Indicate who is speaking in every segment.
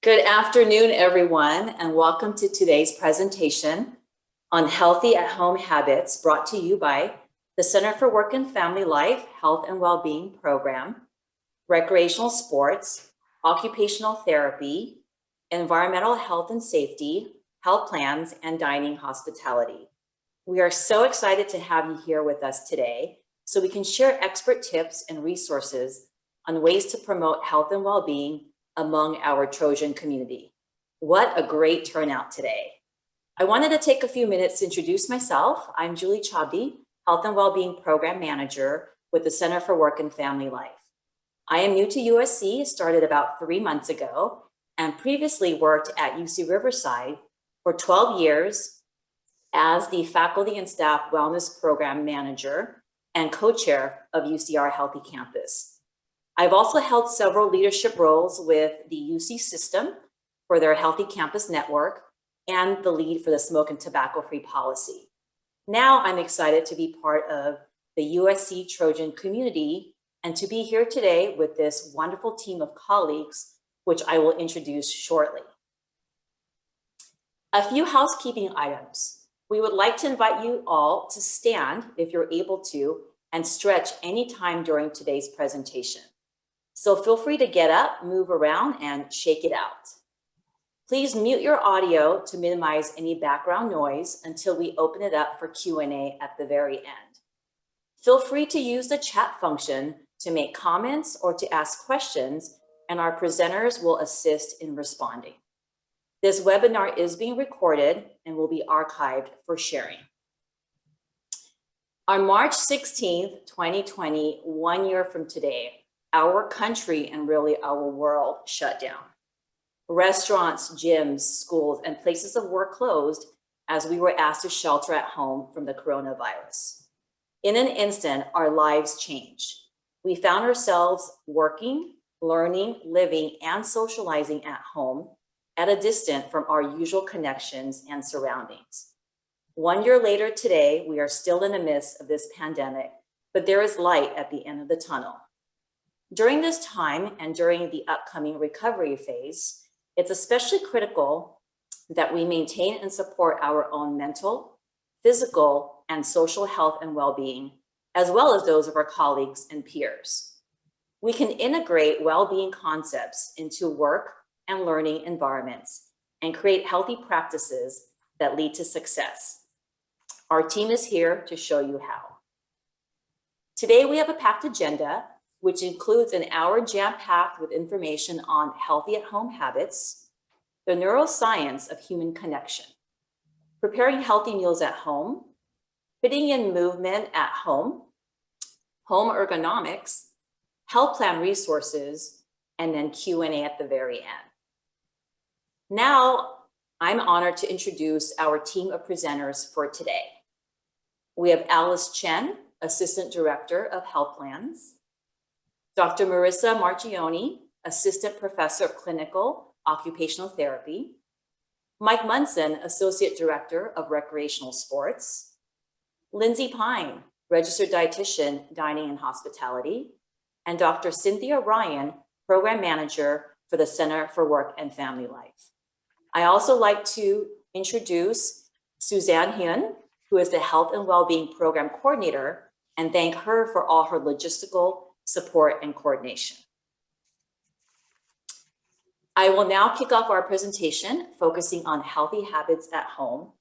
Speaker 1: Good afternoon, everyone, and welcome to today's presentation on healthy at-home habits brought to you by the Center for Work and Family Life Health and Wellbeing Program, Recreational Sports, Occupational Therapy, Environmental Health and Safety, Health Plans, and Dining Hospitality. We are so excited to have you here with us today so we can share expert tips and resources on ways to promote health and well-being among our Trojan community. What a great turnout today. I wanted to take a few minutes to introduce myself. I'm Julie Chabdi, Health and Wellbeing Program Manager with the Center for Work and Family Life. I am new to USC, started about 3 months ago, and previously worked at UC Riverside for 12 years as the Faculty and Staff Wellness Program Manager and co-chair of UCR Healthy Campus. I've also held several leadership roles with the UC system for their Healthy Campus Network and the lead for the smoke and tobacco-free policy. Now I'm excited to be part of the USC Trojan community and to be here today with this wonderful team of colleagues, which I will introduce shortly. A few housekeeping items. We would like to invite you all to stand if you're able to and stretch anytime during today's presentation. So feel free to get up, move around, and shake it out. Please mute your audio to minimize any background noise until we open it up for Q&A at the very end. Feel free to use the chat function to make comments or to ask questions, and our presenters will assist in responding. This webinar is being recorded and will be archived for sharing. On March 16th, 2020, 1 year from today, our country and really our world shut down. Restaurants, gyms, schools, and places of work closed as we were asked to shelter at home from the coronavirus. In an instant, our lives changed. We found ourselves working, learning, living, and socializing at home at a distance from our usual connections and surroundings. 1 year later today, we are still in the midst of this pandemic, but there is light at the end of the tunnel. During this time and during the upcoming recovery phase, it's especially critical that we maintain and support our own mental, physical, and social health and well-being, as well as those of our colleagues and peers. We can integrate well-being concepts into work and learning environments and create healthy practices that lead to success. Our team is here to show you how. Today, we have a packed agenda, which includes an hour jam-packed with information on healthy at-home habits, the neuroscience of human connection, preparing healthy meals at home, fitting in movement at home, home ergonomics, health plan resources, and then Q&A at the very end. Now, I'm honored to introduce our team of presenters for today. We have Alice Chen, Assistant Director of Health Plans, Dr. Marissa Marchioni, Assistant Professor of Clinical Occupational Therapy, Mike Munson, Associate Director of Recreational Sports, Lindsay Pine, Registered Dietitian, Dining and Hospitality, and Dr. Cynthia Ryan, Program Manager for the Center for Work and Family Life. I also like to introduce Suzanne Hyun, who is the Health and Wellbeing Program Coordinator, and thank her for all her logistical support and coordination. I will now kick off our presentation focusing on healthy habits at home.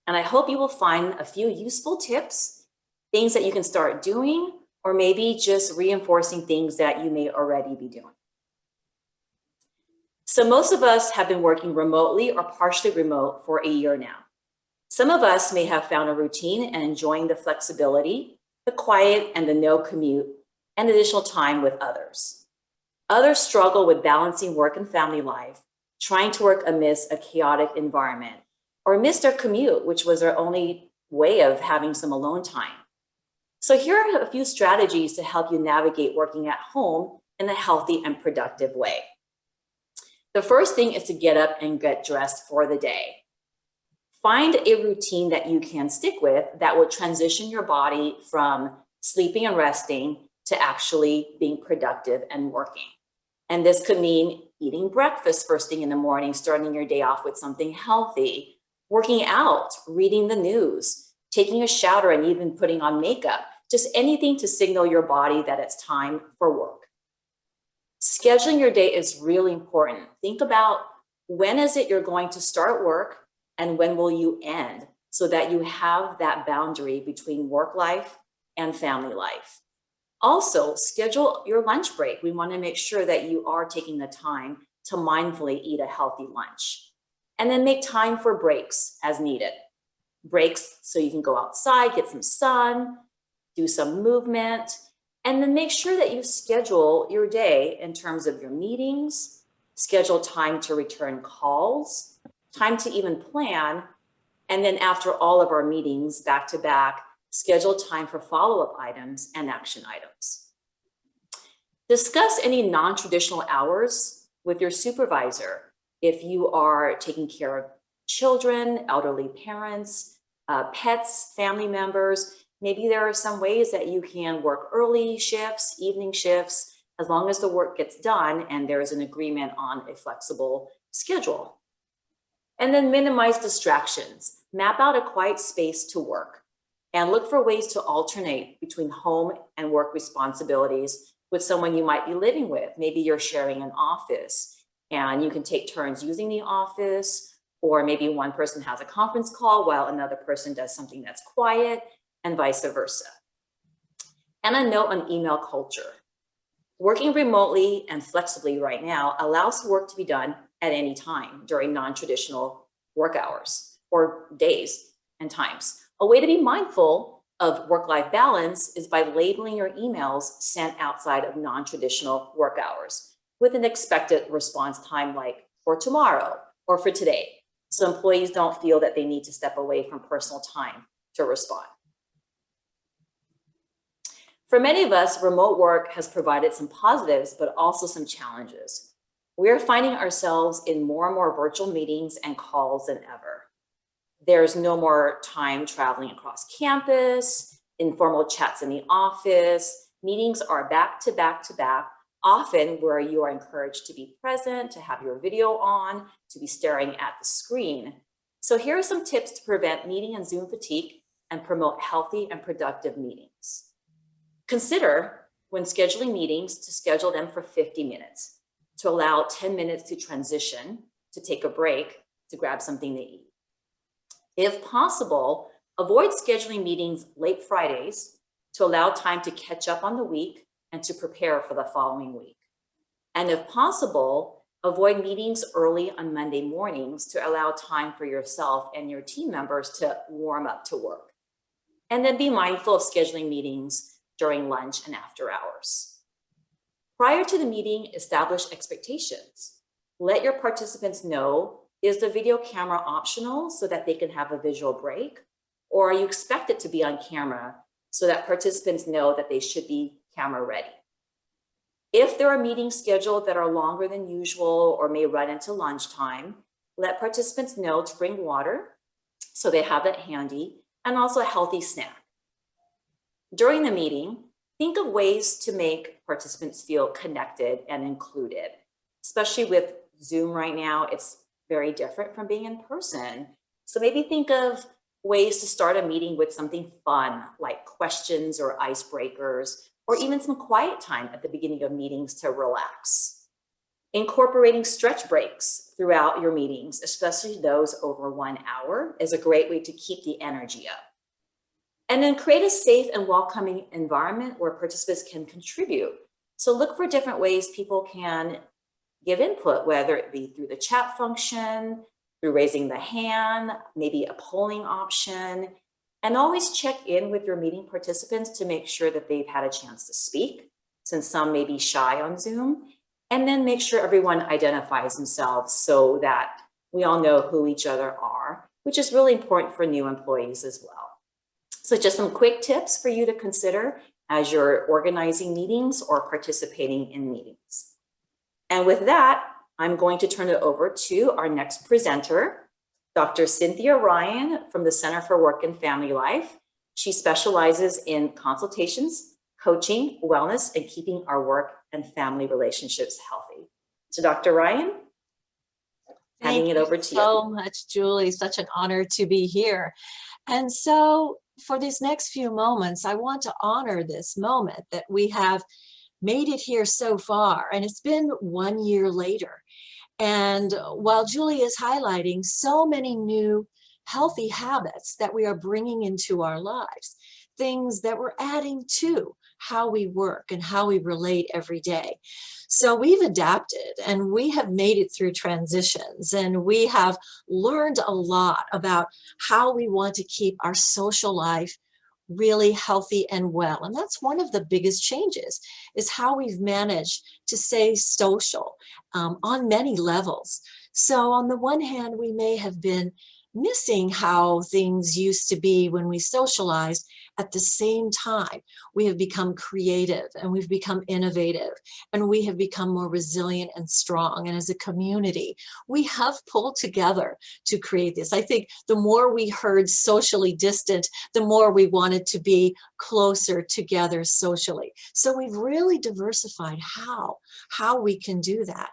Speaker 1: And I hope you will find a few useful tips, things that you can start doing, or maybe just reinforcing things that you may already be doing. So most of us have been working remotely or partially remote for a year now. Some of us may have found a routine and enjoying the flexibility, the quiet, and the no commute, and additional time with others. Others struggle with balancing work and family life, trying to work amidst a chaotic environment, or miss their commute, which was their only way of having some alone time. So here are a few strategies to help you navigate working at home in a healthy and productive way. The first thing is to get up and get dressed for the day. Find a routine that you can stick with that will transition your body from sleeping and resting to actually being productive and working. And this could mean eating breakfast first thing in the morning, starting your day off with something healthy, working out, reading the news, taking a shower, and even putting on makeup, just anything to signal your body that it's time for work. Scheduling your day is really important. Think about when is it you're going to start work and when will you end, so that you have that boundary between work life and family life. Also, schedule your lunch break. We want to make sure that you are taking the time to mindfully eat a healthy lunch. And then make time for breaks as needed. Breaks so you can go outside, get some sun, do some movement, and then make sure that you schedule your day in terms of your meetings, schedule time to return calls, time to even plan, and then after all of our meetings back to back, schedule time for follow-up items and action items. Discuss any non-traditional hours with your supervisor if you are taking care of children, elderly parents, pets, family members. Maybe there are some ways that you can work early shifts, evening shifts, as long as the work gets done and there is an agreement on a flexible schedule. And then minimize distractions. Map out a quiet space to work and look for ways to alternate between home and work responsibilities with someone you might be living with. Maybe you're sharing an office and you can take turns using the office, or maybe one person has a conference call while another person does something that's quiet, and vice versa. And a note on email culture. Working remotely and flexibly right now allows work to be done at any time during non-traditional work hours or days and times. A way to be mindful of work-life balance is by labeling your emails sent outside of non-traditional work hours with an expected response time, like for tomorrow or for today, so employees don't feel that they need to step away from personal time to respond. For many of us, remote work has provided some positives, but also some challenges. We are finding ourselves in more and more virtual meetings and calls than ever. There's no more time traveling across campus, informal chats in the office. Meetings are back to back to back, often where you are encouraged to be present, to have your video on, to be staring at the screen. So here are some tips to prevent meeting and Zoom fatigue and promote healthy and productive meetings. Consider, when scheduling meetings, to schedule them for 50 minutes, to allow 10 minutes to transition, to take a break, to grab something to eat. If possible, avoid scheduling meetings late Fridays to allow time to catch up on the week and to prepare for the following week. And if possible, avoid meetings early on Monday mornings to allow time for yourself and your team members to warm up to work. And then be mindful of scheduling meetings during lunch and after hours. Prior to the meeting, establish expectations. Let your participants know, is the video camera optional so that they can have a visual break? Or are you expected to be on camera so that participants know that they should be camera ready? If there are meetings scheduled that are longer than usual or may run into lunchtime, let participants know to bring water so they have that handy, and also a healthy snack. During the meeting, think of ways to make participants feel connected and included, especially with Zoom right now. It's very different from being in person. So maybe think of ways to start a meeting with something fun, like questions or icebreakers, or even some quiet time at the beginning of meetings to relax. Incorporating stretch breaks throughout your meetings, especially those over 1 hour, is a great way to keep the energy up. And then create a safe and welcoming environment where participants can contribute. So look for different ways people can give input, whether it be through the chat function, through raising the hand, maybe a polling option, and always check in with your meeting participants to make sure that they've had a chance to speak, since some may be shy on Zoom, and then make sure everyone identifies themselves so that we all know who each other are, which is really important for new employees as well. So just some quick tips for you to consider as you're organizing meetings or participating in meetings. And with that, I'm going to turn it over to our next presenter, Dr. Cynthia Ryan from the Center for Work and Family Life. She specializes in consultations, coaching, wellness, and keeping our work and family relationships healthy. So Dr. Ryan, handing
Speaker 2: Thank
Speaker 1: it
Speaker 2: you
Speaker 1: over to you.
Speaker 2: so much, Julie. Such an honor to be here. And so for these next few moments, I want to honor this moment that we have made it here so far. And it's been 1 year later. And while Julie is highlighting so many new healthy habits that we are bringing into our lives, things that we're adding to how we work and how we relate every day. So we've adapted and we have made it through transitions, and we have learned a lot about how we want to keep our social life really healthy and well. And that's one of the biggest changes, is how we've managed to stay social on many levels. So on the one hand, we may have been missing how things used to be when we socialized. At the same time, we have become creative and we've become innovative and we have become more resilient and strong. And as a community, we have pulled together to create this. I think the more we heard socially distant, the more we wanted to be closer together socially. So we've really diversified how we can do that.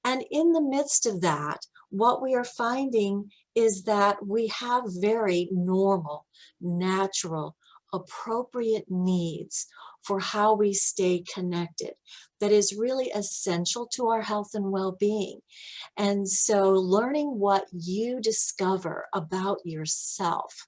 Speaker 2: And in the midst of that, what we are finding is that we have very normal, natural, appropriate needs for how we stay connected that is really essential to our health and well-being. And so learning what you discover about yourself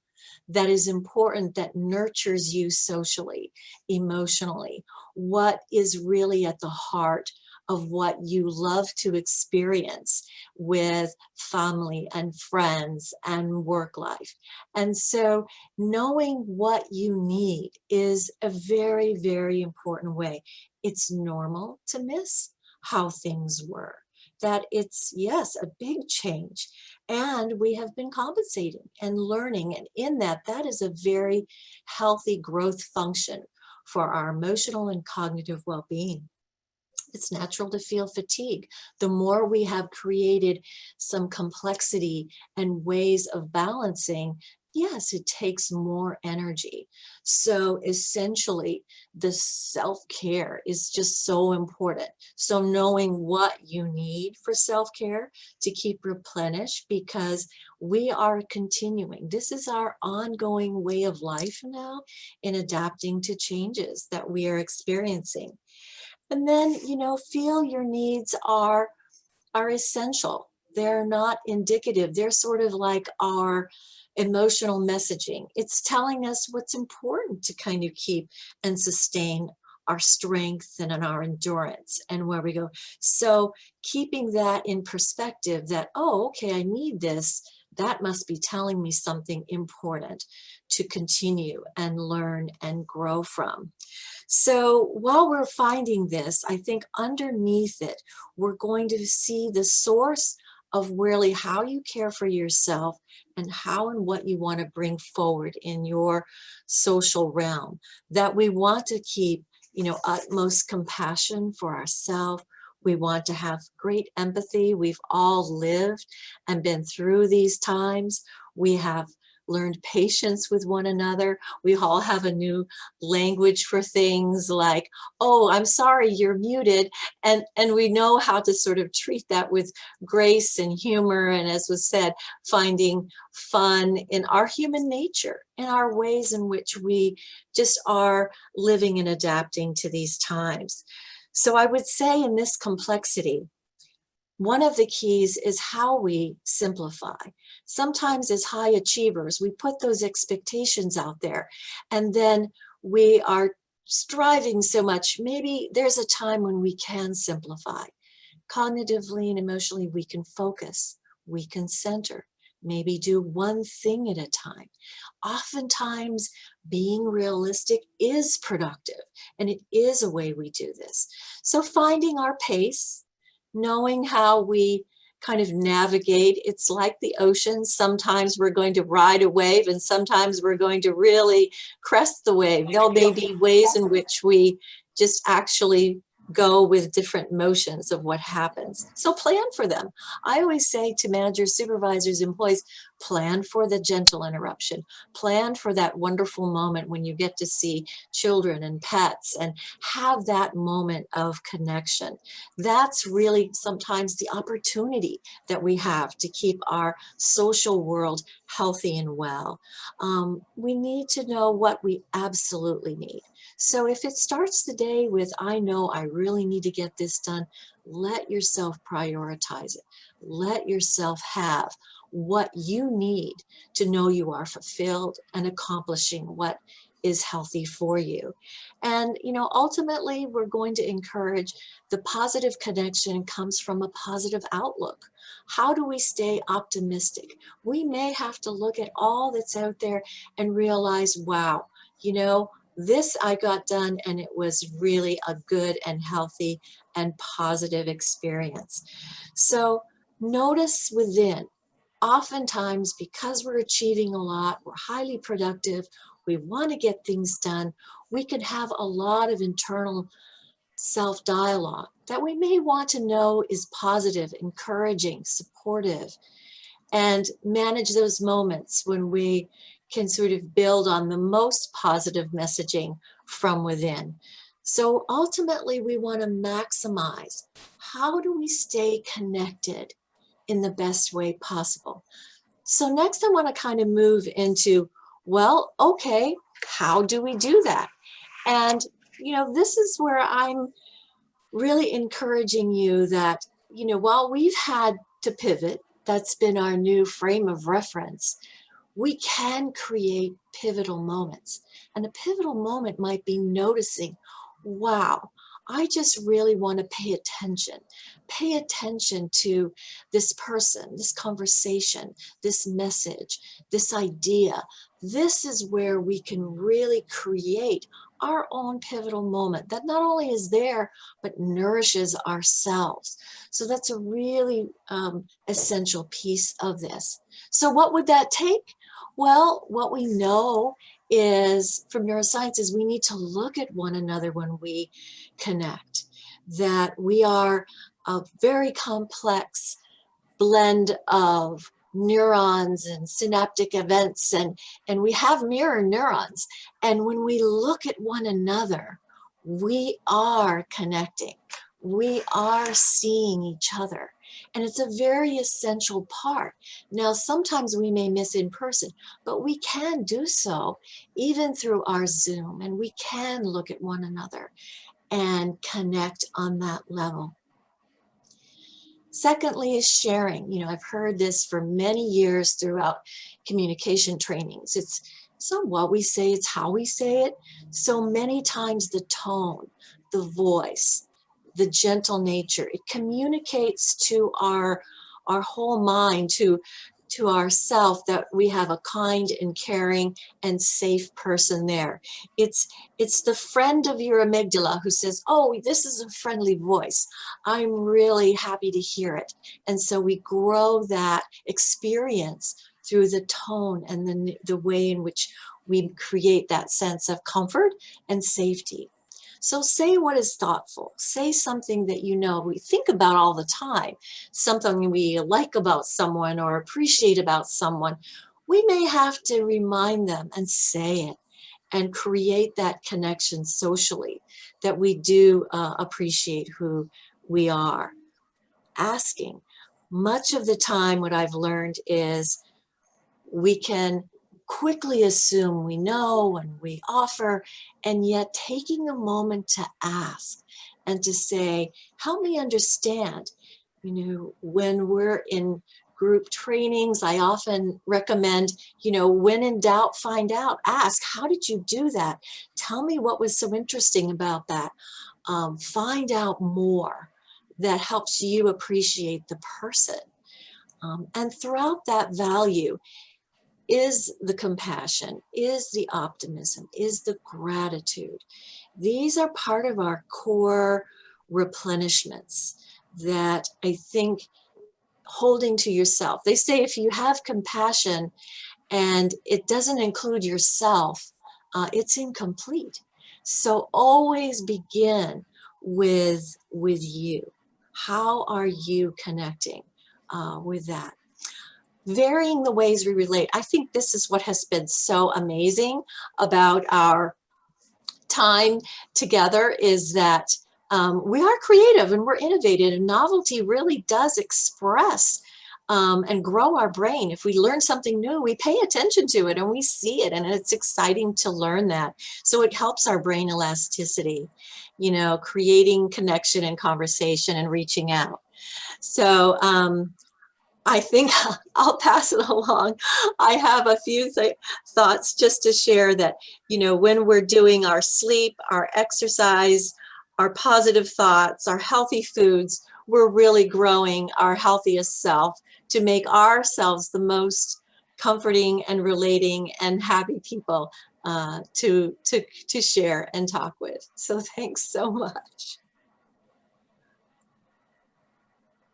Speaker 2: that is important, that nurtures you socially, emotionally, what is really at the heart of what you love to experience with family and friends and work life. And so knowing what you need is a very, very important way. It's normal to miss how things were, that it's, yes, a big change. And we have been compensating and learning. And in that, that is a very healthy growth function for our emotional and cognitive well-being. It's natural to feel fatigue. The more we have created some complexity and ways of balancing, yes, it takes more energy. So essentially, the self-care is just so important. So knowing what you need for self-care to keep replenished, because we are continuing. This is our ongoing way of life now in adapting to changes that we are experiencing. And then, feel your needs are essential. They're not indicative. They're sort of like our emotional messaging. It's telling us what's important to kind of keep and sustain our strength and our endurance and where we go. So keeping that in perspective that, oh, okay, I need this. That must be telling me something important to continue and learn and grow from. So while we're finding this, I think underneath it, we're going to see the source of really how you care for yourself and how and what you want to bring forward in your social realm. That we want to keep, utmost compassion for ourselves. We want to have great empathy. We've all lived and been through these times. We have learned patience with one another. We all have a new language for things like, oh, I'm sorry, you're muted. And we know how to sort of treat that with grace and humor. And as was said, finding fun in our human nature, in our ways in which we just are living and adapting to these times. So I would say in this complexity, one of the keys is how we simplify. Sometimes as high achievers, we put those expectations out there and then we are striving so much. Maybe there's a time when we can simplify. Cognitively and emotionally, we can focus, we can center, maybe do one thing at a time. Oftentimes, being realistic is productive, and it is a way we do this. So finding our pace, knowing how we kind of navigate. It's like the ocean. Sometimes we're going to ride a wave and sometimes we're going to really crest the wave. There may be ways in which we just actually go with different motions of what happens. So plan for them. I always say to managers, supervisors, employees, plan for the gentle interruption. Plan for that wonderful moment when you get to see children and pets and have that moment of connection. That's really sometimes the opportunity that we have to keep our social world healthy and well. We need to know what we absolutely need. So if it starts the day with, I know I really need to get this done, let yourself prioritize it. Let yourself have what you need to know you are fulfilled and accomplishing what is healthy for you. And, ultimately, we're going to encourage the positive connection comes from a positive outlook. How do we stay optimistic? We may have to look at all that's out there and realize, wow, this I got done and it was really a good and healthy and positive experience. So notice within. Oftentimes, because we're achieving a lot, we're highly productive, we want to get things done, we can have a lot of internal self-dialogue that we may want to know is positive, encouraging, supportive, and manage those moments when we can sort of build on the most positive messaging from within. So ultimately, we want to maximize how do we stay connected in the best way possible. So next I want to kind of move into, well, okay, how do we do that? And, this is where I'm really encouraging you that, while we've had to pivot, that's been our new frame of reference, we can create pivotal moments. And a pivotal moment might be noticing, wow, I just really want to pay attention. Pay attention to this person, this conversation, this message, this idea. This is where we can really create our own pivotal moment that not only is there, but nourishes ourselves. So that's a really essential piece of this. So what would that take? Well, what we know is from neuroscience is we need to look at one another when we connect, that we are a very complex blend of neurons and synaptic events, and we have mirror neurons. And when we look at one another, we are connecting. We are seeing each other. And it's a very essential part. Now, sometimes we may miss in person, but we can do so even through our Zoom, and we can look at one another and connect on that level. Secondly is sharing. I've heard this for many years throughout communication trainings. It's not what we say, it's how we say it. So many times the tone, the voice, the gentle nature, it communicates to our whole mind, to ourself, that we have a kind and caring and safe person there. It's the friend of your amygdala who says, oh, this is a friendly voice. I'm really happy to hear it. And so we grow that experience through the tone and the way in which we create that sense of comfort and safety. So say what is thoughtful. Say something that we think about all the time, something we like about someone or appreciate about someone. We may have to remind them and say it and create that connection socially, that we do appreciate who we are. Asking. Much of the time, what I've learned is we can quickly assume we know and we offer, and yet taking a moment to ask and to say, help me understand. When we're in group trainings, I often recommend, when in doubt, find out. Ask, how did you do that? Tell me what was so interesting about that. Find out more. That helps you appreciate the person. And throughout that value is the compassion, is the optimism, is the gratitude. These are part of our core replenishments that I think holding to yourself. They say if you have compassion and it doesn't include yourself, it's incomplete. So always begin with you? How are you connecting with that? Varying the ways we relate. I think this is what has been so amazing about our time together, is that we are creative and we're innovative, and novelty really does express and grow our brain. If we learn something new, we pay attention to it and we see it, and it's exciting to learn that. So it helps our brain elasticity, you know, creating connection and conversation and reaching out. So I think I'll pass it along. I have a few thoughts just to share that, you know, when we're doing our sleep, our exercise, our positive thoughts, our healthy foods, we're really growing our healthiest self to make ourselves the most comforting and relating and happy people to share and talk with. So thanks so much.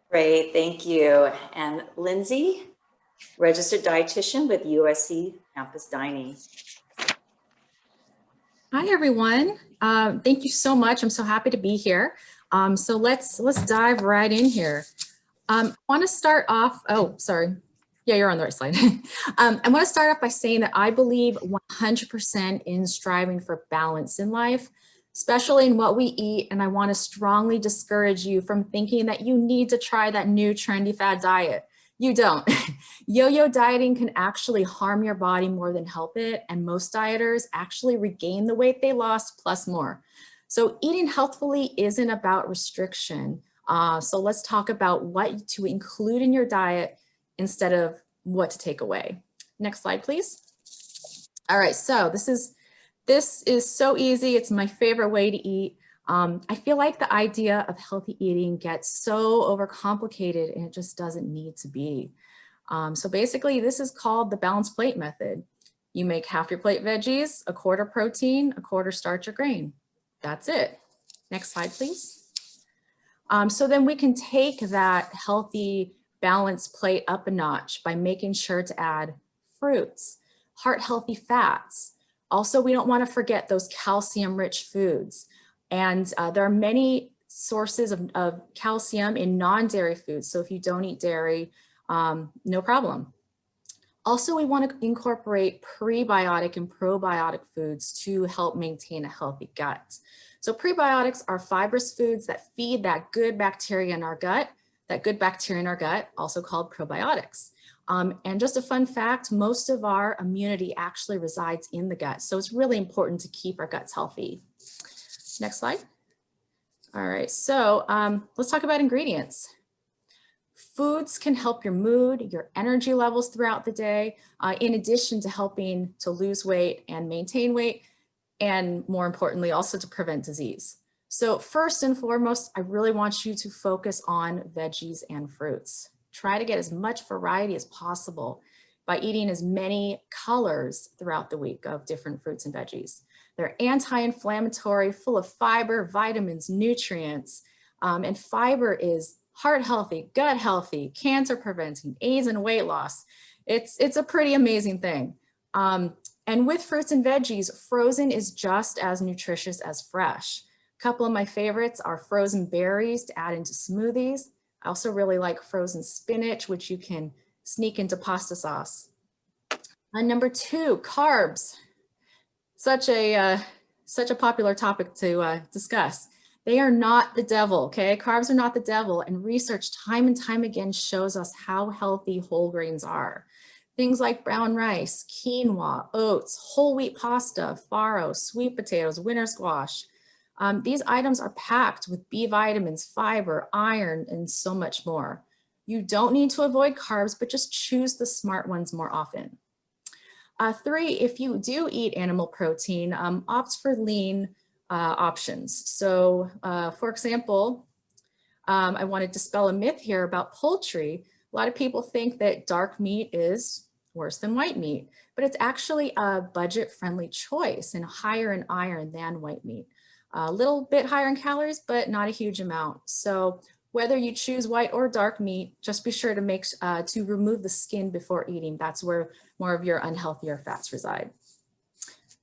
Speaker 1: Great, thank you. And Lindsay, registered dietitian with USC Campus Dining.
Speaker 3: Hi, everyone. Thank you so much. I'm so happy to be here. So let's dive right in here. I want to start off. Oh, sorry. Yeah, you're on the right slide. I want to start off by saying that I believe 100% in striving for balance in life, especially in what we eat. And I want to strongly discourage you from thinking that you need to try that new trendy fad diet. You don't. Yo-yo dieting can actually harm your body more than help it. And most dieters actually regain the weight they lost plus more. So eating healthfully isn't about restriction. So let's talk about what to include in your diet instead of what to take away. Next slide, please. All right, so this is so easy. It's my favorite way to eat. I feel like the idea of healthy eating gets so overcomplicated, and it just doesn't need to be. So basically, this is called the balanced plate method. You make half your plate veggies, a quarter protein, a quarter starch or grain. That's it. Next slide, please. So then we can take that healthy balanced plate up a notch by making sure to add fruits, heart-healthy fats. Also, we don't want to forget those calcium-rich foods. And there are many sources of calcium in non-dairy foods. So if you don't eat dairy, no problem. Also, we want to incorporate prebiotic and probiotic foods to help maintain a healthy gut. So prebiotics are fibrous foods that feed that good bacteria in our gut, also called probiotics. And just a fun fact, most of our immunity actually resides in the gut. So it's really important to keep our guts healthy. Next slide. All right, so let's talk about ingredients. Foods can help your mood, your energy levels throughout the day, in addition to helping to lose weight and maintain weight, and more importantly, also to prevent disease. So first and foremost, I really want you to focus on veggies and fruits. Try to get as much variety as possible by eating as many colors throughout the week of different fruits and veggies. They're anti-inflammatory, full of fiber, vitamins, nutrients, and fiber is heart healthy, gut healthy, cancer preventing, AIDS and weight loss. It's a pretty amazing thing. And with fruits and veggies, frozen is just as nutritious as fresh. A couple of my favorites are frozen berries to add into smoothies. I also really like frozen spinach, which you can sneak into pasta sauce. Number 2, carbs. Such a popular topic to discuss. They are not the devil, okay? Carbs are not the devil, and research time and time again shows us how healthy whole grains are. Things like brown rice, quinoa, oats, whole wheat pasta, farro, sweet potatoes, winter squash. These items are packed with B vitamins, fiber, iron, and so much more. You don't need to avoid carbs, but just choose the smart ones more often. 3, if you do eat animal protein, opt for lean options. So for example, I want to dispel a myth here about poultry. A lot of people think that dark meat is worse than white meat, but it's actually a budget-friendly choice and higher in iron than white meat. A little bit higher in calories, but not a huge amount. So whether you choose white or dark meat, just be sure to to remove the skin before eating. That's where more of your unhealthier fats reside.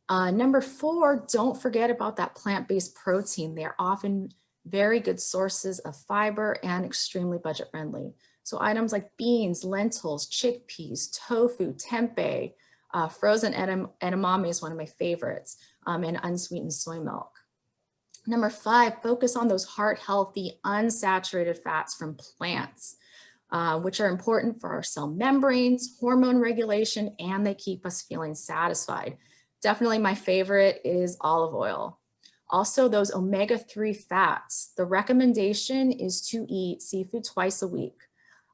Speaker 3: Number 4, don't forget about that plant-based protein. They're often very good sources of fiber and extremely budget friendly. So items like beans, lentils, chickpeas, tofu, tempeh, frozen edamame is one of my favorites, and unsweetened soy milk. Number 5, focus on those heart-healthy, unsaturated fats from plants, which are important for our cell membranes, hormone regulation, and they keep us feeling satisfied. Definitely my favorite is olive oil. Also, those omega-3 fats. The recommendation is to eat seafood twice a week.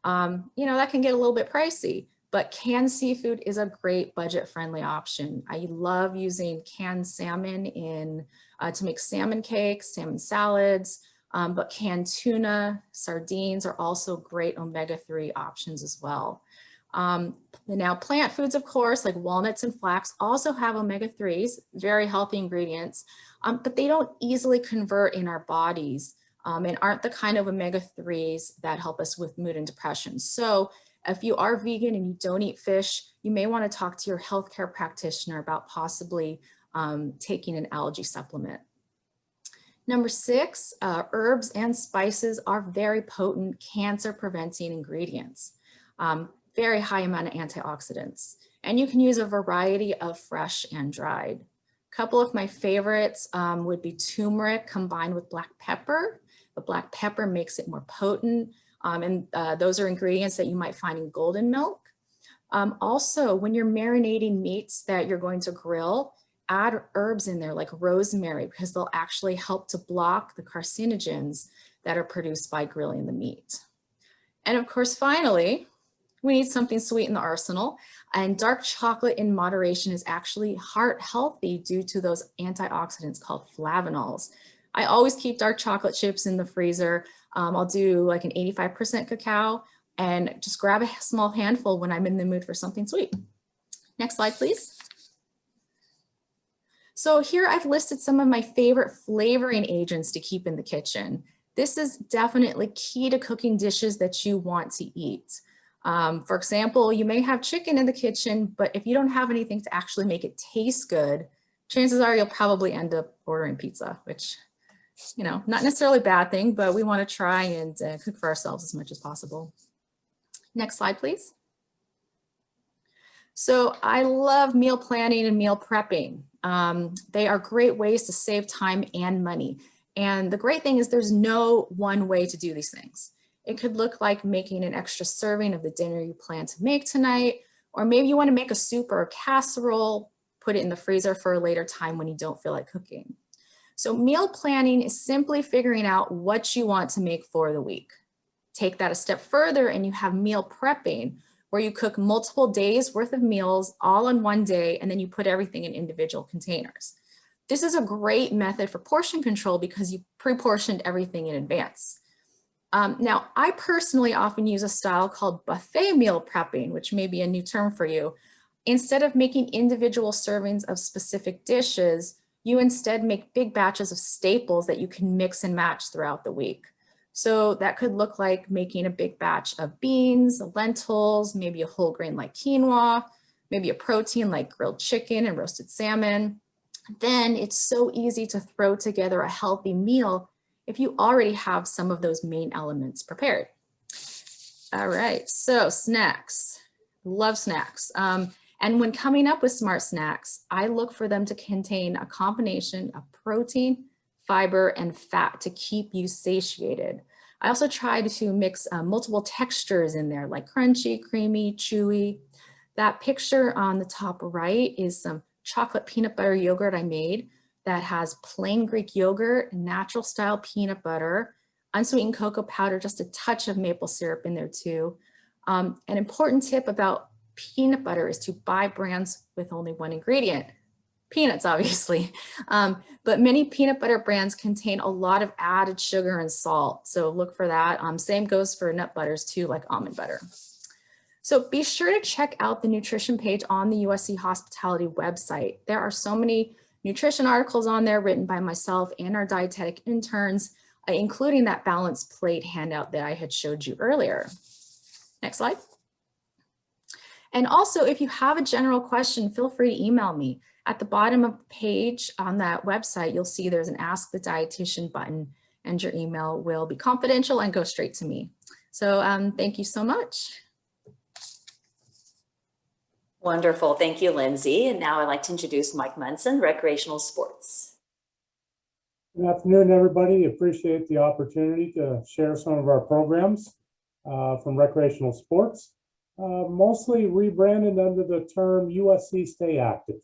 Speaker 3: That can get a little bit pricey, but canned seafood is a great budget-friendly option. I love using canned salmon to make salmon cakes, salmon salads, but canned tuna, sardines are also great omega-3 options as well. Now plant foods, of course, like walnuts and flax also have omega-3s, very healthy ingredients, but they don't easily convert in our bodies and aren't the kind of omega-3s that help us with mood and depression. So if you are vegan and you don't eat fish, you may want to talk to your healthcare practitioner about possibly taking an allergy supplement. Number 6, herbs and spices are very potent cancer-preventing ingredients. Very high amount of antioxidants. And you can use a variety of fresh and dried. A couple of my favorites would be turmeric combined with black pepper. The black pepper makes it more potent. Those are ingredients that you might find in golden milk. Also, when you're marinating meats that you're going to grill, add herbs in there like rosemary because they'll actually help to block the carcinogens that are produced by grilling the meat. And of course, finally, we need something sweet in the arsenal, and dark chocolate in moderation is actually heart healthy due to those antioxidants called flavonols. I always keep dark chocolate chips in the freezer. I'll do like an 85% cacao and just grab a small handful when I'm in the mood for something sweet. Next slide, please. So here I've listed some of my favorite flavoring agents to keep in the kitchen. This is definitely key to cooking dishes that you want to eat. For example, you may have chicken in the kitchen, but if you don't have anything to actually make it taste good, chances are you'll probably end up ordering pizza, which, not necessarily a bad thing, but we want to try and cook for ourselves as much as possible. Next slide, please. So I love meal planning and meal prepping. They are great ways to save time and money. And the great thing is there's no one way to do these things. It could look like making an extra serving of the dinner you plan to make tonight, or maybe you want to make a soup or a casserole, put it in the freezer for a later time when you don't feel like cooking. So meal planning is simply figuring out what you want to make for the week. Take that a step further and you have meal prepping, where you cook multiple days worth of meals all in one day, and then you put everything in individual containers. This is a great method for portion control because you pre-portioned everything in advance. Now, I personally often use a style called buffet meal prepping, which may be a new term for you. Instead of making individual servings of specific dishes, you instead make big batches of staples that you can mix and match throughout the week. So that could look like making a big batch of beans, lentils, maybe a whole grain like quinoa, maybe a protein like grilled chicken and roasted salmon. Then it's so easy to throw together a healthy meal if you already have some of those main elements prepared. All right, so snacks, love snacks. And when coming up with smart snacks, I look for them to contain a combination of protein, fiber, and fat to keep you satiated. I also try to mix multiple textures in there, like crunchy, creamy, chewy. That picture on the top right is some chocolate peanut butter yogurt I made that has plain Greek yogurt, natural style peanut butter, unsweetened cocoa powder, just a touch of maple syrup in there too. An important tip about peanut butter is to buy brands with only one ingredient. Peanuts, obviously, but many peanut butter brands contain a lot of added sugar and salt, so look for that. Same goes for nut butters too, like almond butter. So be sure to check out the nutrition page on the USC Hospitality website. There are so many nutrition articles on there written by myself and our dietetic interns, including that balanced plate handout that I had showed you earlier. Next slide. And also, if you have a general question, feel free to email me. At the bottom of the page on that website, you'll see there's an Ask the Dietitian button, and your email will be confidential and go straight to me. So thank you so much.
Speaker 1: Wonderful. Thank you, Lindsay. And now I'd like to introduce Mike Munson, Recreational Sports.
Speaker 4: Good afternoon, everybody. Appreciate the opportunity to share some of our programs from Recreational Sports, mostly rebranded under the term USC Stay Active.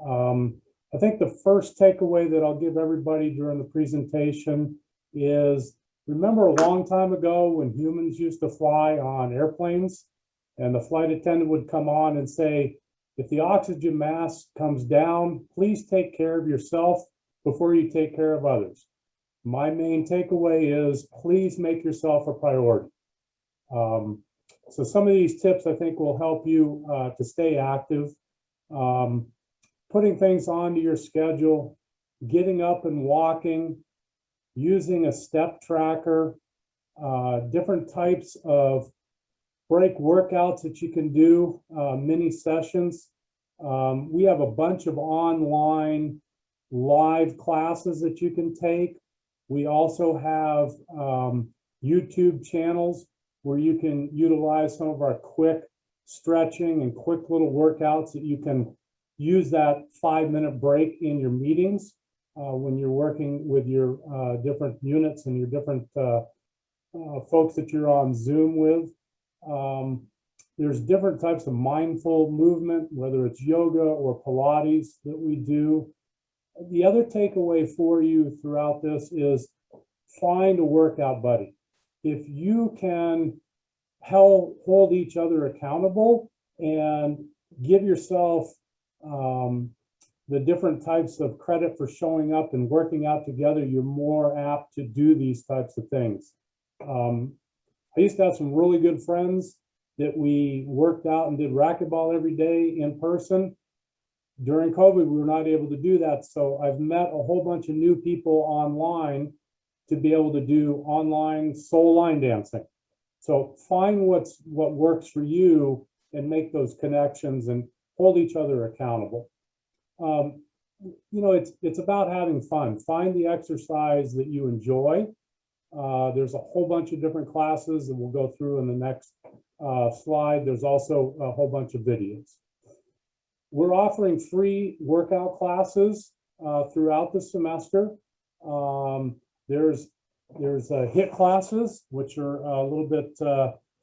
Speaker 4: I think the first takeaway that I'll give everybody during the presentation is, remember a long time ago when humans used to fly on airplanes and the flight attendant would come on and say, if the oxygen mask comes down, please take care of yourself before you take care of others. My main takeaway is, please make yourself a priority. So some of these tips I think will help you to stay active. Putting things onto your schedule, getting up and walking, using a step tracker, different types of break workouts that you can do, mini sessions. We have a bunch of online live classes that you can take. We also have YouTube channels where you can utilize some of our quick stretching and quick little workouts that you can use that 5-minute break in your meetings when you're working with your different units and your different folks that you're on Zoom with. There's different types of mindful movement, whether it's yoga or Pilates that we do. The other takeaway for you throughout this is find a workout buddy. If you can hold each other accountable and give yourself the different types of credit for showing up and working out together, you're more apt to do these types of things. I used to have some really good friends that we worked out and did racquetball every day in person. During COVID, we were not able to do that. So I've met a whole bunch of new people online to be able to do online soul line dancing. So find what works for you and make those connections and hold each other accountable. You know, it's about having fun. Find the exercise that you enjoy. There's a whole bunch of different classes that we'll go through in the next slide. There's also a whole bunch of videos. We're offering free workout classes throughout the semester. There's HIIT classes, which are a little bit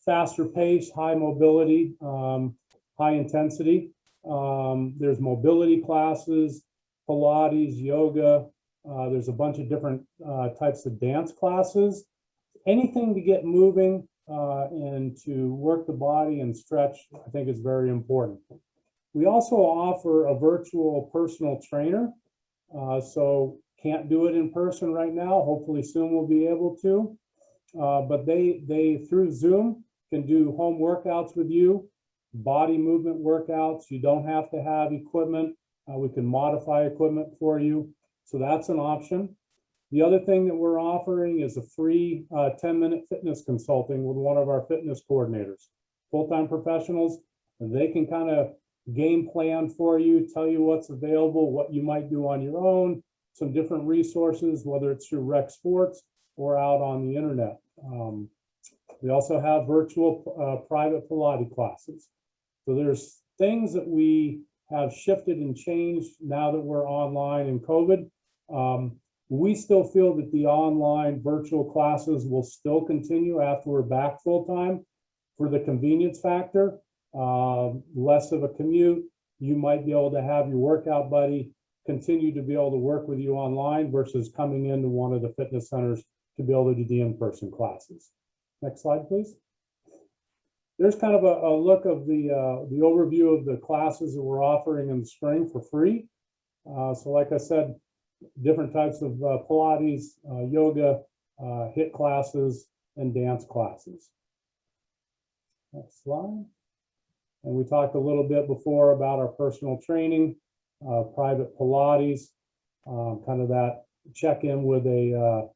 Speaker 4: faster pace, high mobility, high intensity. There's mobility classes, Pilates, yoga. There's a bunch of different types of dance classes. Anything to get moving and to work the body and stretch, I think is very important. We also offer a virtual personal trainer. So can't do it in person right now. Hopefully soon we'll be able to. But they through Zoom can do home workouts with you, body movement workouts. You don't have to have equipment. We can modify equipment for you. So that's an option. The other thing that we're offering is a free 10-minute fitness consulting with one of our fitness coordinators, full-time professionals. And they can kind of game plan for you, tell you what's available, what you might do on your own, some different resources, whether it's through Rec Sports or out on the internet. We also have virtual private Pilates classes. So there's things that we have shifted and changed now that we're online in COVID. We still feel that the online virtual classes will still continue after we're back full-time for the convenience factor. Less of a commute. You might be able to have your workout buddy continue to be able to work with you online versus coming into one of the fitness centers to be able to do the in-person classes. Next slide, please. There's kind of a look of the overview of the classes that we're offering in the spring for free. So like I said, different types of Pilates, yoga, HIIT classes, and dance classes. Next slide. And we talked a little bit before about our personal training, private Pilates, kind of that check-in with a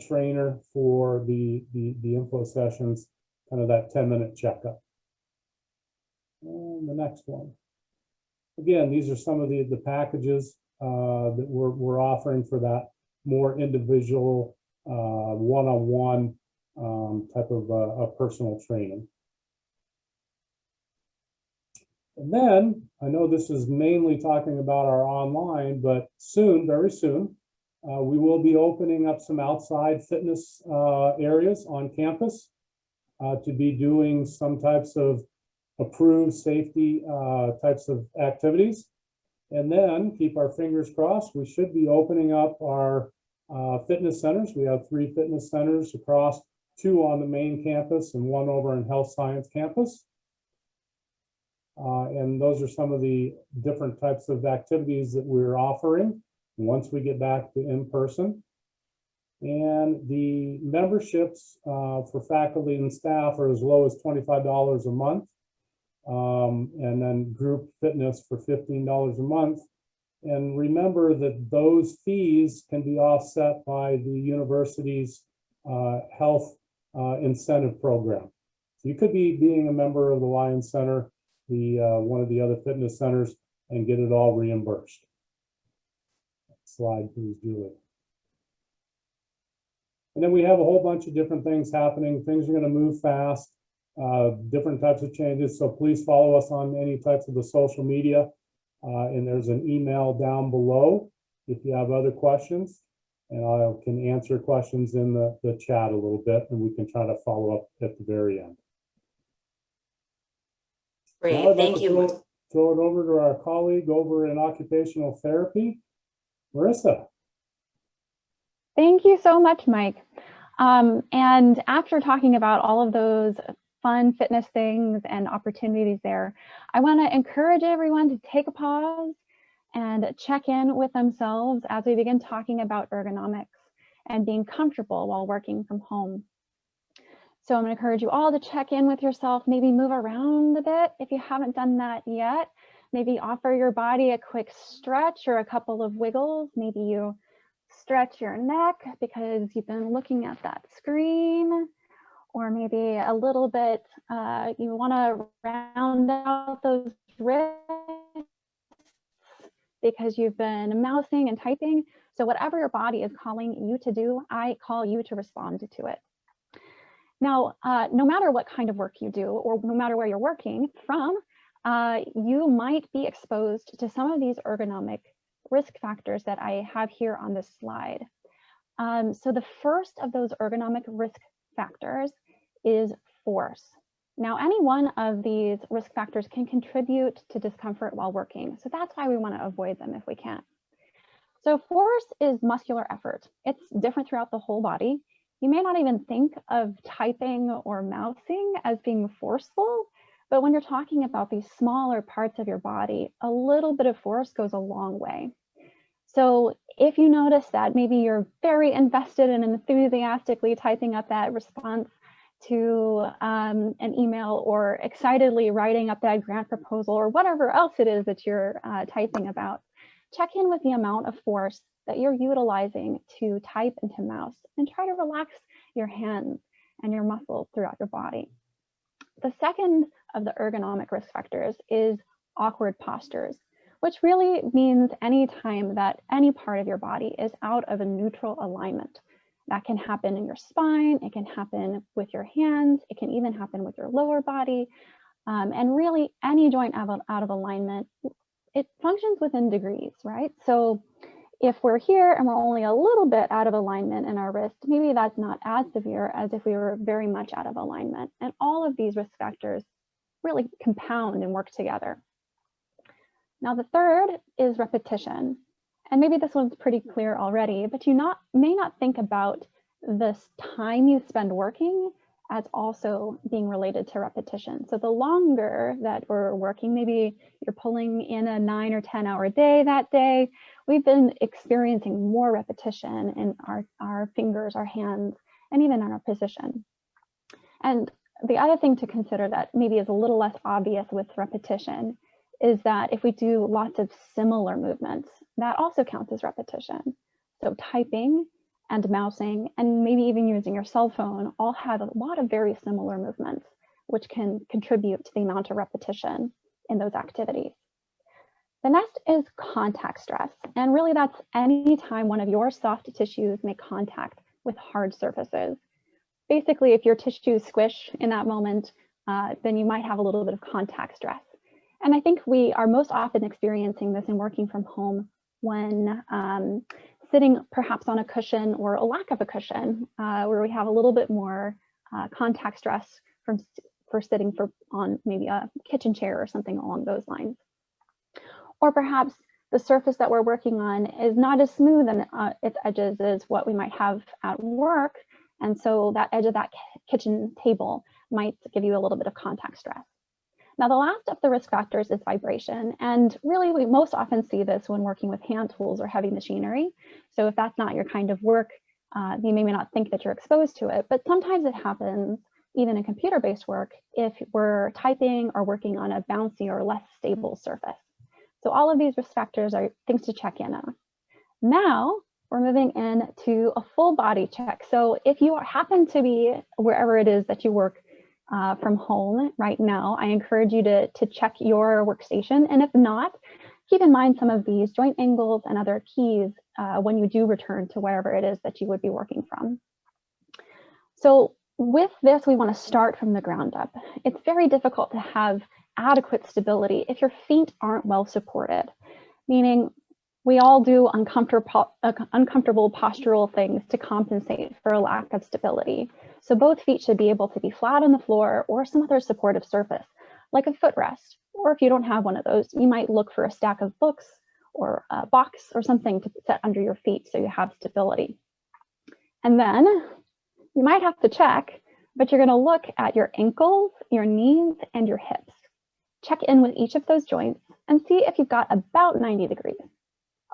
Speaker 4: trainer for the info sessions, kind of that 10-minute checkup. And the next one. Again, these are some of the packages that we're offering for that more individual one-on-one type of a personal training. And then, I know this is mainly talking about our online, but soon, very soon, we will be opening up some outside fitness areas on campus to be doing some types of approved safety types of activities. And then keep our fingers crossed, we should be opening up our fitness centers. We have 3 fitness centers across, 2 on the main campus and 1 over in Health Science campus. And those are some of the different types of activities that we're offering once we get back to in-person. And the memberships for faculty and staff are as low as $25 a month. And then group fitness for $15 a month. And remember that those fees can be offset by the university's health incentive program. So you could be being a member of the Lions Center, one of the other fitness centers, and get it all reimbursed. Next slide, please, Julie. And then we have a whole bunch of different things happening. Things are going to move fast, different types of changes. So please follow us on any types of the social media. And there's an email down below if you have other questions. And I can answer questions in the chat a little bit, and we can try to follow up at the very end.
Speaker 1: Great,
Speaker 4: Now I'd like
Speaker 1: thank
Speaker 4: to
Speaker 1: you.
Speaker 4: throw it over to our colleague over in occupational therapy, Marissa.
Speaker 5: Thank you so much, Mike. And after talking about all of those fun fitness things and opportunities there, I want to encourage everyone to take a pause and check in with themselves as we begin talking about ergonomics and being comfortable while working from home. So I'm going to encourage you all to check in with yourself, maybe move around a bit if you haven't done that yet. Maybe offer your body a quick stretch or a couple of wiggles. Maybe you stretch your neck because you've been looking at that screen, or maybe a little bit, you want to round out those wrists because you've been mousing and typing. So whatever your body is calling you to do, I call you to respond to it. Now, no matter what kind of work you do, or no matter where you're working from, you might be exposed to some of these ergonomic risk factors that I have here on this slide. So the first of those ergonomic risk factors is force. Now, any one of these risk factors can contribute to discomfort while working. So that's why we want to avoid them if we can. So force is muscular effort. It's different throughout the whole body. You may not even think of typing or mousing as being forceful, but when you're talking about these smaller parts of your body, a little bit of force goes a long way. So if you notice that maybe you're very invested and enthusiastically typing up that response to an email, or excitedly writing up that grant proposal, or whatever else it is that you're typing about, check in with the amount of force that you're utilizing to type and to mouse, and try to relax your hands and your muscles throughout your body. The second of the ergonomic risk factors is awkward postures, which really means any time that any part of your body is out of a neutral alignment. That can happen in your spine, it can happen with your hands, it can even happen with your lower body, and really any joint out of alignment. It functions within degrees, right? So if we're here and we're only a little bit out of alignment in our wrist, maybe that's not as severe as if we were very much out of alignment. And all of these risk factors really compound and work together. Now, the third is repetition. And maybe this one's pretty clear already, but you may not think about this time you spend working as also being related to repetition. So the longer that we're working, maybe you're pulling in a 9 or 10 hour day that day, we've been experiencing more repetition in our fingers, our hands, and even in our position. And the other thing to consider that maybe is a little less obvious with repetition is that if we do lots of similar movements, that also counts as repetition. So typing and mousing, and maybe even using your cell phone, all have a lot of very similar movements, which can contribute to the amount of repetition in those activities. The next is contact stress. And really that's any time one of your soft tissues make contact with hard surfaces. Basically, if your tissues squish in that moment, then you might have a little bit of contact stress. And I think we are most often experiencing this in working from home when sitting perhaps on a cushion or a lack of a cushion, where we have a little bit more contact stress for sitting on maybe a kitchen chair or something along those lines. Or perhaps the surface that we're working on is not as smooth in its edges as what we might have at work. And so that edge of that kitchen table might give you a little bit of contact stress. Now, the last of the risk factors is vibration. And really, we most often see this when working with hand tools or heavy machinery. So if that's not your kind of work, you may not think that you're exposed to it, but sometimes it happens even in computer-based work if we're typing or working on a bouncy or less stable surface. So all of these risk factors are things to check in on. Now, we're moving into a full body check. So if you happen to be wherever it is that you work from home right now, I encourage you to check your workstation. And if not, keep in mind some of these joint angles and other keys when you do return to wherever it is that you would be working from. So with this, we want to start from the ground up. It's very difficult to have adequate stability if your feet aren't well supported, meaning we all do uncomfortable postural things to compensate for a lack of stability. So both feet should be able to be flat on the floor or some other supportive surface, like a footrest. Or if you don't have one of those, you might look for a stack of books or a box or something to set under your feet so you have stability. And then you might have to check, but you're going to look at your ankles, your knees, and your hips. Check in with each of those joints and see if you've got about 90 degrees.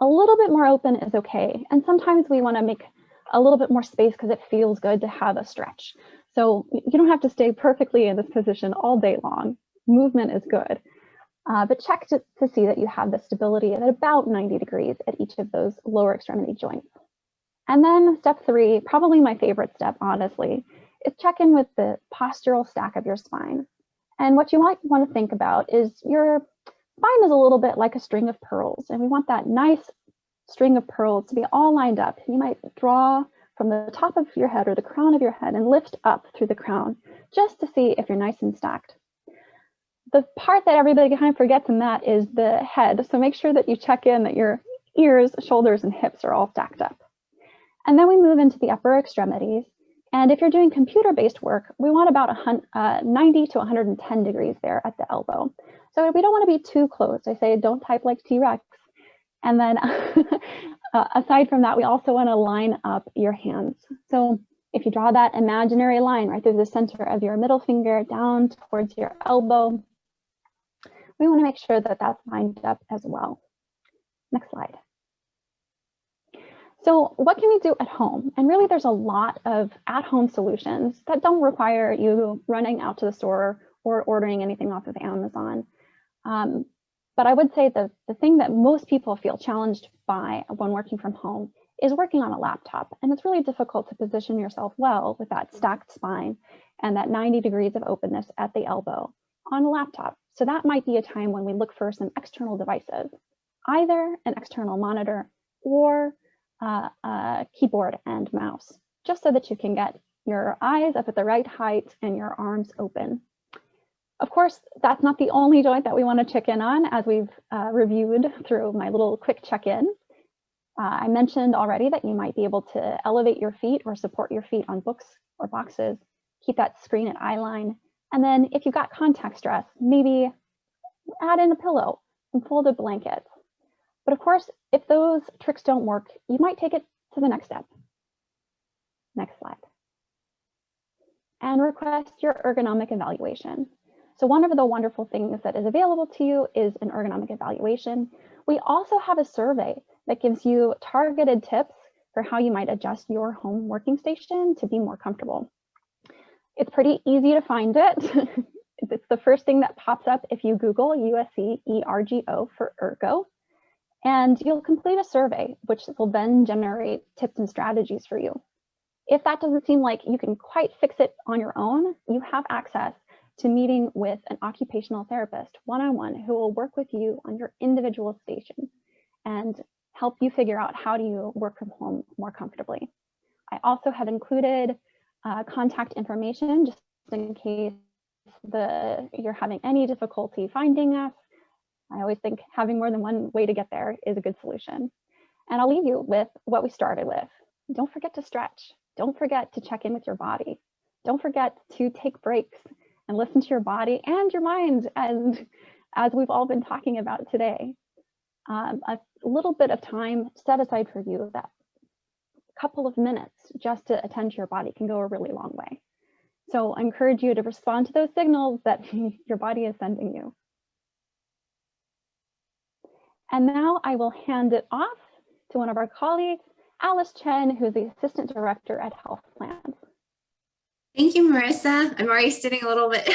Speaker 5: A little bit more open is okay. And sometimes we want to make a little bit more space because it feels good to have a stretch. So you don't have to stay perfectly in this position all day long. Movement is good. But check to see that you have the stability at about 90 degrees at each of those lower extremity joints. And then step 3, probably my favorite step, honestly, is check in with the postural stack of your spine. And what you might want to think about is your spine is a little bit like a string of pearls, and we want that nice string of pearls to be all lined up. You might draw from the top of your head or the crown of your head and lift up through the crown just to see if you're nice and stacked. The part that everybody kind of forgets in that is the head. So make sure that you check in that your ears, shoulders, and hips are all stacked up. And then we move into the upper extremities. And if you're doing computer-based work, we want about 90 to 110 degrees there at the elbow. So we don't want to be too close. I say don't type like T-Rex. And then aside from that, we also want to line up your hands. So if you draw that imaginary line right through the center of your middle finger down towards your elbow, we want to make sure that that's lined up as well. Next slide. So what can we do at home? And really, there's a lot of at-home solutions that don't require you running out to the store or ordering anything off of Amazon. But I would say the thing that most people feel challenged by when working from home is working on a laptop. And it's really difficult to position yourself well with that stacked spine and that 90 degrees of openness at the elbow on a laptop. So that might be a time when we look for some external devices, either an external monitor or a keyboard and mouse, just so that you can get your eyes up at the right height and your arms open. Of course, that's not the only joint that we want to check in on, as we've reviewed through my little quick check-in. I mentioned already that you might be able to elevate your feet or support your feet on books or boxes, keep that screen at eye line. And then if you've got contact stress, maybe add in a pillow and folded blankets. But of course, if those tricks don't work, you might take it to the next step. Next slide. And request your ergonomic evaluation. So one of the wonderful things that is available to you is an ergonomic evaluation. We also have a survey that gives you targeted tips for how you might adjust your home working station to be more comfortable. It's pretty easy to find it. It's the first thing that pops up if you Google USC ERGO for ergo. And you'll complete a survey, which will then generate tips and strategies for you. If that doesn't seem like you can quite fix it on your own, you have access to meeting with an occupational therapist one-on-one who will work with you on your individual station and help you figure out how do you work from home more comfortably. I also have included contact information just in case you're having any difficulty finding us. I always think having more than one way to get there is a good solution. And I'll leave you with what we started with. Don't forget to stretch. Don't forget to check in with your body. Don't forget to take breaks and listen to your body and your mind, as we've all been talking about today. A little bit of time set aside for you, that couple of minutes just to attend to your body can go a really long way. So I encourage you to respond to those signals that your body is sending you. And now I will hand it off to one of our colleagues, Alice Chen, who's the Assistant Director at Health Plans.
Speaker 6: Thank you, Marissa. I'm already sitting a little bit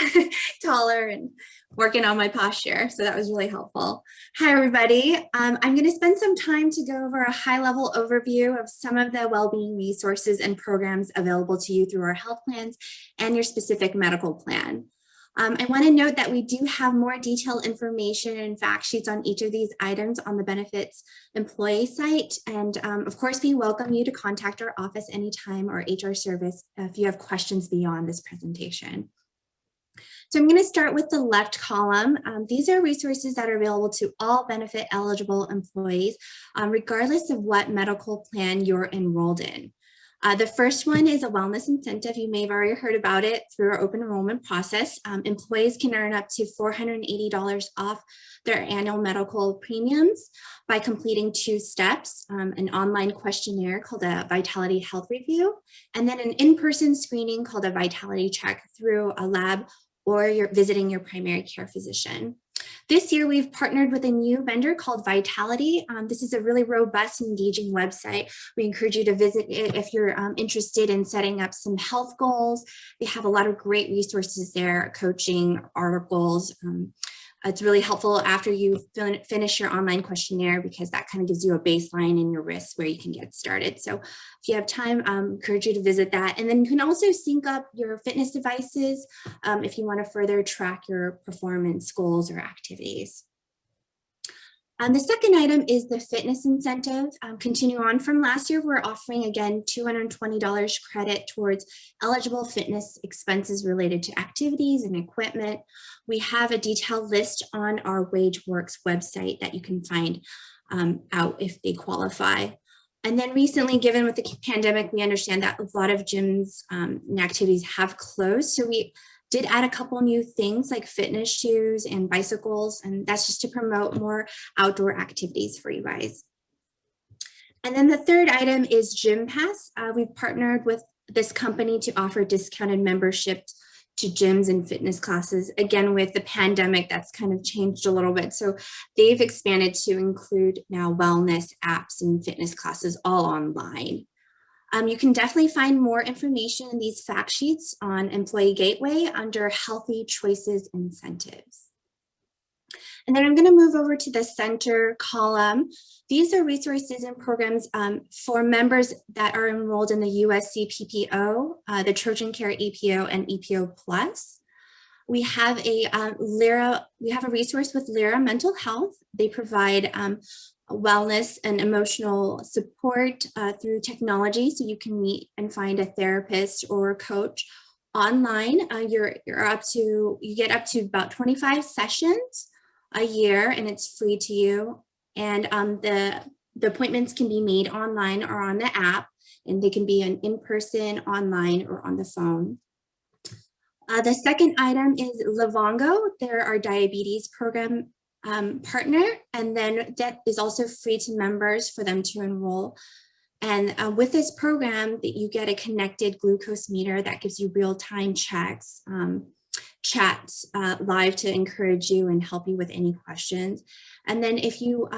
Speaker 6: taller and working on my posture, so that was really helpful. Hi, everybody. I'm going to spend some time to go over a high-level overview of some of the well-being resources and programs available to you through our health plans and your specific medical plan. I want to note that we do have more detailed information and fact sheets on each of these items on the benefits employee site. And of course, we welcome you to contact our office anytime or HR service if you have questions beyond this presentation. So I'm going to start with the left column. These are resources that are available to all benefit eligible employees, regardless of what medical plan you're enrolled in. The first one is a wellness incentive. You may have already heard about it through our open enrollment process. Employees can earn up to $480 off their annual medical premiums by completing 2 steps, an online questionnaire called a Vitality Health Review, and then an in-person screening called a Vitality Check through a lab or you're visiting your primary care physician. This year, we've partnered with a new vendor called Vitality. This is a really robust, engaging website. We encourage you to visit it if you're interested in setting up some health goals. They have a lot of great resources there, coaching, articles. It's really helpful after you finish your online questionnaire because that kind of gives you a baseline in your risks where you can get started. So if you have time, I encourage you to visit that. And then you can also sync up your fitness devices if you want to further track your performance goals or activities. The second item is the fitness incentive. Continue on from last year, we're offering again $220 credit towards eligible fitness expenses related to activities and equipment. We have a detailed list on our WageWorks website that you can find out if they qualify. And then recently, given with the pandemic, we understand that a lot of gyms and activities have closed. So we did add a couple new things like fitness shoes and bicycles, and that's just to promote more outdoor activities for you guys. And then the third item is Gym Pass. We've partnered with this company to offer discounted membership to gyms and fitness classes. Again, with the pandemic, that's kind of changed a little bit. So they've expanded to include now wellness apps and fitness classes all online. You can definitely find more information in these fact sheets on Employee Gateway under Healthy Choices Incentives. And then I'm going to move over to the center column. These are resources and programs for members that are enrolled in the USC PPO, the Trojan Care EPO and EPO Plus. We have a resource with Lyra Mental Health. They provide wellness and emotional support through technology, so you can meet and find a therapist or a coach online. You get up to about 25 sessions a year, and it's free to you. And the appointments can be made online or on the app, and they can be in person, online, or on the phone. The second item is Livongo. They're our diabetes program partner, and then that is also free to members for them to enroll. And with this program, that you get a connected glucose meter that gives you real-time checks, chats live to encourage you and help you with any questions. And then if you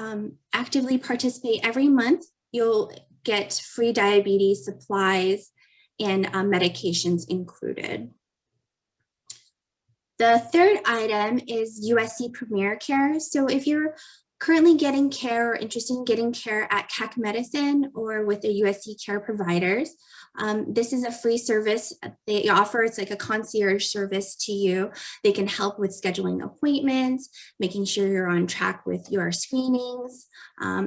Speaker 6: actively participate every month, you'll get free diabetes supplies and medications included. The third item is USC Premier Care. So if you're currently getting care or interested in getting care at CAC Medicine or with the USC Care providers, this is a free service they offer. It's like a concierge service to you. They can help with scheduling appointments, making sure you're on track with your screenings.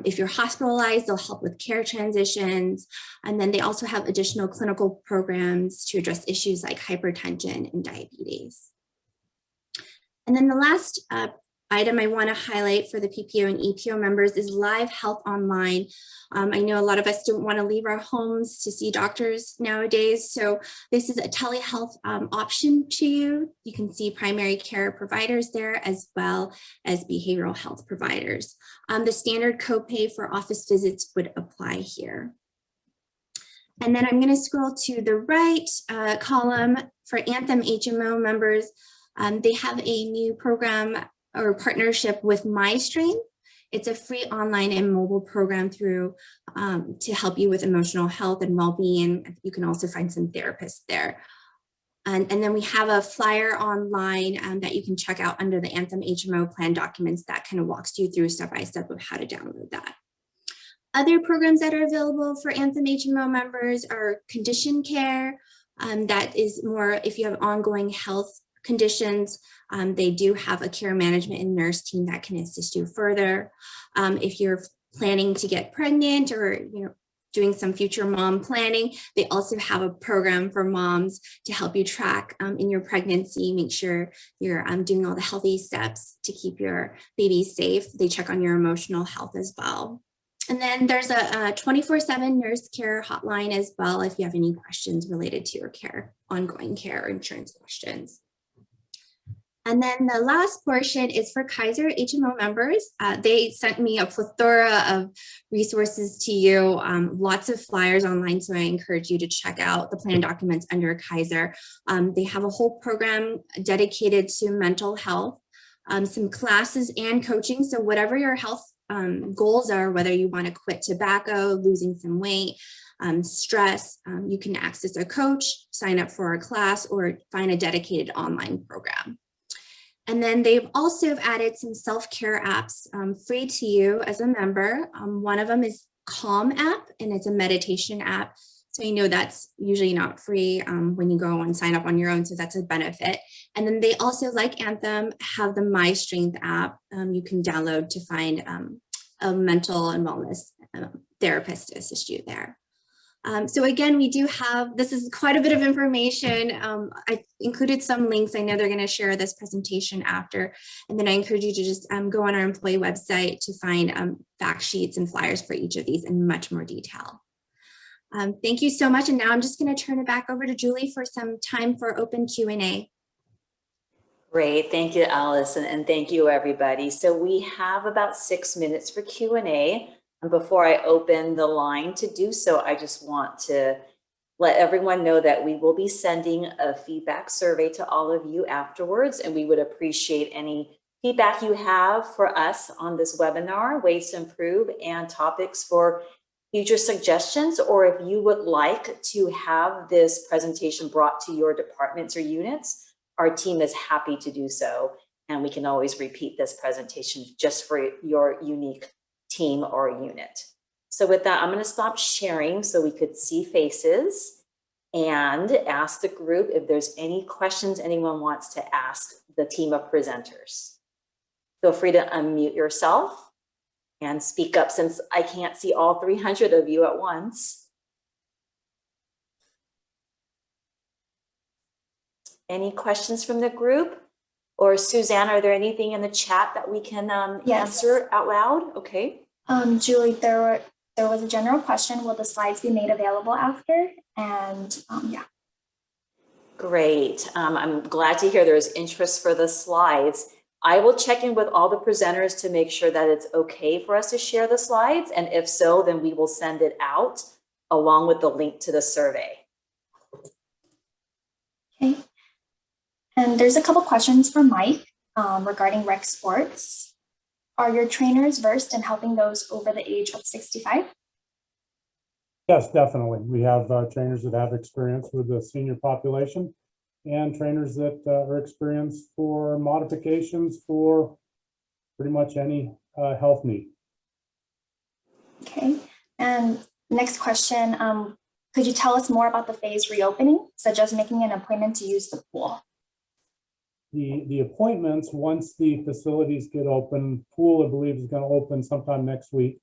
Speaker 6: If you're hospitalized, they'll help with care transitions. And then they also have additional clinical programs to address issues like hypertension and diabetes. And then the last item I want to highlight for the PPO and EPO members is Live Health Online. I know a lot of us don't want to leave our homes to see doctors nowadays, so this is a telehealth option to you. You can see primary care providers there as well as behavioral health providers. The standard copay for office visits would apply here. And then I'm going to scroll to the right column for Anthem HMO members. They have a new program or partnership with MyStrength. It's a free online and mobile program through to help you with emotional health and well-being. You can also find some therapists there. And then we have a flyer online that you can check out under the Anthem HMO plan documents that kind of walks you through step-by-step of how to download that. Other programs that are available for Anthem HMO members are condition care. That is more if you have ongoing health conditions. They do have a care management and nurse team that can assist you further. If you're planning to get pregnant or doing some future mom planning, they also have a program for moms to help you track in your pregnancy, make sure you're doing all the healthy steps to keep your baby safe. They check on your emotional health as well. And then there's a 24/7 nurse care hotline as well if you have any questions related to your care, ongoing care or insurance questions. And then the last portion is for Kaiser HMO members. They sent me a plethora of resources to you, lots of flyers online, so I encourage you to check out the plan documents under Kaiser. They have a whole program dedicated to mental health, some classes and coaching. So whatever your health goals are, whether you want to quit tobacco, losing some weight, stress, you can access a coach, sign up for a class, or find a dedicated online program. And then they've also added some self-care apps free to you as a member. One of them is Calm app, and it's a meditation app. So you know that's usually not free when you go and sign up on your own, so that's a benefit. And then they also, like Anthem, have the MyStrength app you can download to find a mental and wellness therapist to assist you there. So again, we do have, this is quite a bit of information. I included some links. I know they're going to share this presentation after, and then I encourage you to just go on our employee website to find fact sheets and flyers for each of these in much more detail. Thank you so much. And now I'm just going to turn it back over to Julie for some time for open Q&A.
Speaker 1: Great, thank you, Allison, and thank you, everybody. So we have about 6 minutes for Q&A. And before I open the line to do so, I just want to let everyone know that we will be sending a feedback survey to all of you afterwards, and we would appreciate any feedback you have for us on this webinar, ways to improve, and topics for future suggestions, or if you would like to have this presentation brought to your departments or units, our team is happy to do so, and we can always repeat this presentation just for your unique team or unit. So with that, I'm going to stop sharing so we could see faces and ask the group if there's any questions anyone wants to ask the team of presenters. Feel free to unmute yourself and speak up since I can't see all 300 of you at once. Any questions from the group? Or Suzanne, are there anything in the chat that we can answer out loud? Okay.
Speaker 7: Julie, there was a general question, will the slides be made available after? And yeah.
Speaker 1: Great. I'm glad to hear there's interest for the slides. I will check in with all the presenters to make sure that it's okay for us to share the slides. And if so, then we will send it out along with the link to the survey.
Speaker 7: Okay. And there's a couple questions for Mike regarding rec sports. Are your trainers versed in helping those over the age of 65?
Speaker 4: Yes, definitely. We have trainers that have experience with the senior population and trainers that are experienced for modifications for pretty much any health need.
Speaker 7: Okay, and next question, could you tell us more about the phased reopening, such as making an appointment to use the pool?
Speaker 4: The appointments, once the facilities get open, pool I believe is going to open sometime next week.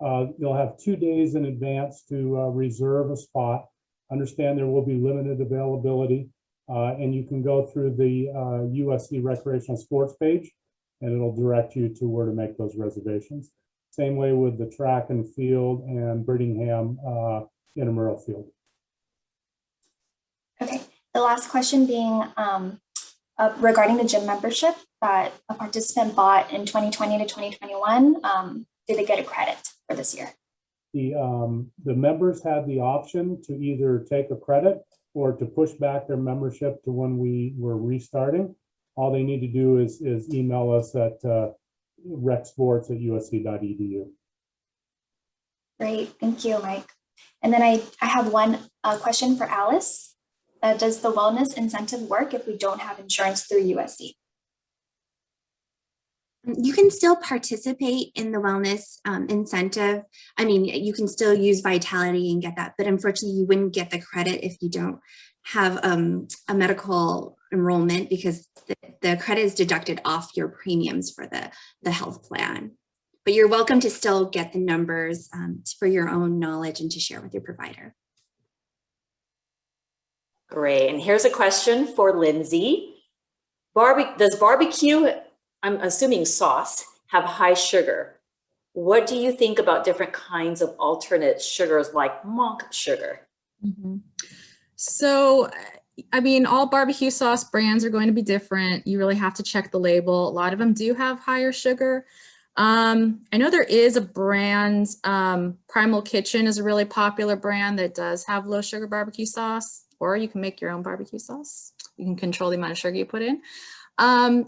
Speaker 4: You'll have 2 days in advance to reserve a spot. Understand there will be limited availability, and you can go through the USC recreational sports page, and it'll direct you to where to make those reservations. Same way with the track and field and Birmingham intramural field.
Speaker 7: Okay, the last question being regarding the gym membership that a participant bought in 2020 to 2021, did they get a credit for this year?
Speaker 4: The members had the option to either take a credit or to push back their membership to when we were restarting. All they need to do is email us at recsports@usc.edu.
Speaker 7: Great, thank you, Mike. And then I have one question for Alice. Does the wellness incentive work if we don't have insurance through USC?
Speaker 6: You can still participate in the wellness incentive. I mean, you can still use Vitality and get that, but unfortunately you wouldn't get the credit if you don't have a medical enrollment, because the credit is deducted off your premiums for the health plan. But you're welcome to still get the numbers for your own knowledge and to share with your provider.
Speaker 1: Great. And here's a question for Lindsay. Does barbecue, I'm assuming sauce, have high sugar? What do you think about different kinds of alternate sugars like monk sugar?
Speaker 3: Mm-hmm. So, I mean, all barbecue sauce brands are going to be different. You really have to check the label. A lot of them do have higher sugar. I know there is a brand, Primal Kitchen is a really popular brand that does have low sugar barbecue sauce, or you can make your own barbecue sauce. You can control the amount of sugar you put in. I'll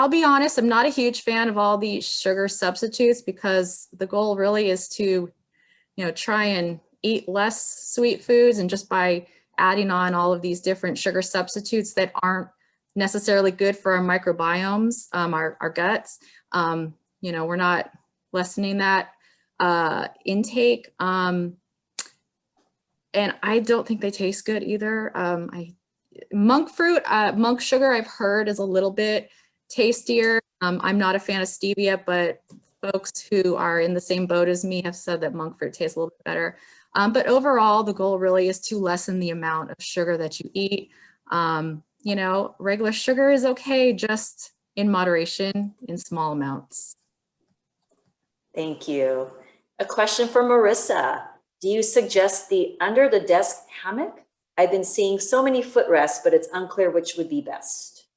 Speaker 3: be honest, I'm not a huge fan of all these sugar substitutes, because the goal really is to, try and eat less sweet foods, and just by adding on all of these different sugar substitutes that aren't necessarily good for our microbiomes, our guts, we're not lessening that intake. And I don't think they taste good either. Monk sugar I've heard is a little bit tastier. I'm not a fan of stevia, but folks who are in the same boat as me have said that monk fruit tastes a little bit better. But overall, the goal really is to lessen the amount of sugar that you eat. Regular sugar is okay, just in moderation, in small amounts.
Speaker 1: Thank you. A question for Marissa. Do you suggest the under the desk hammock? I've been seeing so many footrests, but it's unclear which would be best.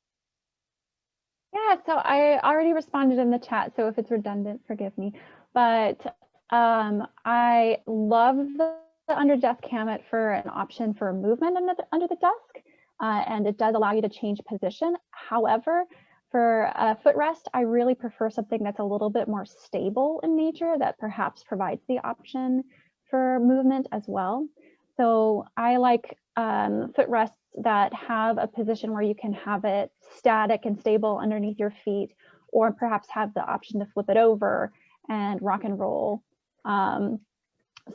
Speaker 5: Yeah, so I already responded in the chat, so if it's redundant, forgive me. But I love the under desk hammock for an option for movement under the desk, and it does allow you to change position. However, for a footrest, I really prefer something that's a little bit more stable in nature, that perhaps provides the option for movement as well. So I like footrests that have a position where you can have it static and stable underneath your feet, or perhaps have the option to flip it over and rock and roll, so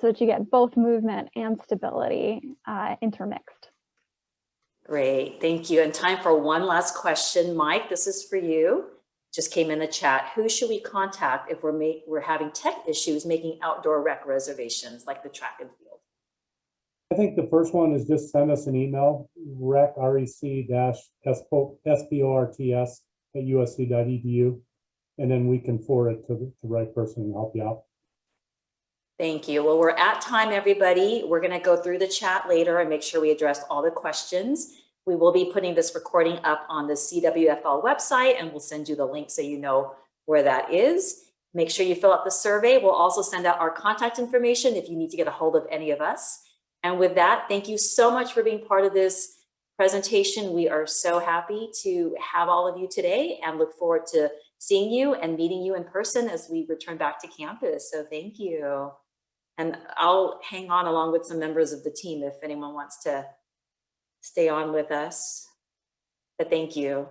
Speaker 5: that you get both movement and stability intermixed.
Speaker 1: Great, thank you. And time for one last question. Mike, this is for you. Just came in the chat. Who should we contact if we're having tech issues making outdoor rec reservations like the track and field?
Speaker 4: I think the first one is just send us an email, rec-sports@usc.edu, and then we can forward it to the right person and help you out.
Speaker 1: Thank you. Well, we're at time, everybody. We're going to go through the chat later and make sure we address all the questions. We will be putting this recording up on the CWFL website, and we'll send you the link so you know where that is. Make sure you fill out the survey. We'll also send out our contact information if you need to get a hold of any of us. And with that, thank you so much for being part of this presentation. We are so happy to have all of you today and look forward to seeing you and meeting you in person as we return back to campus. So thank you. And I'll hang on along with some members of the team if anyone wants to stay on with us. But thank you.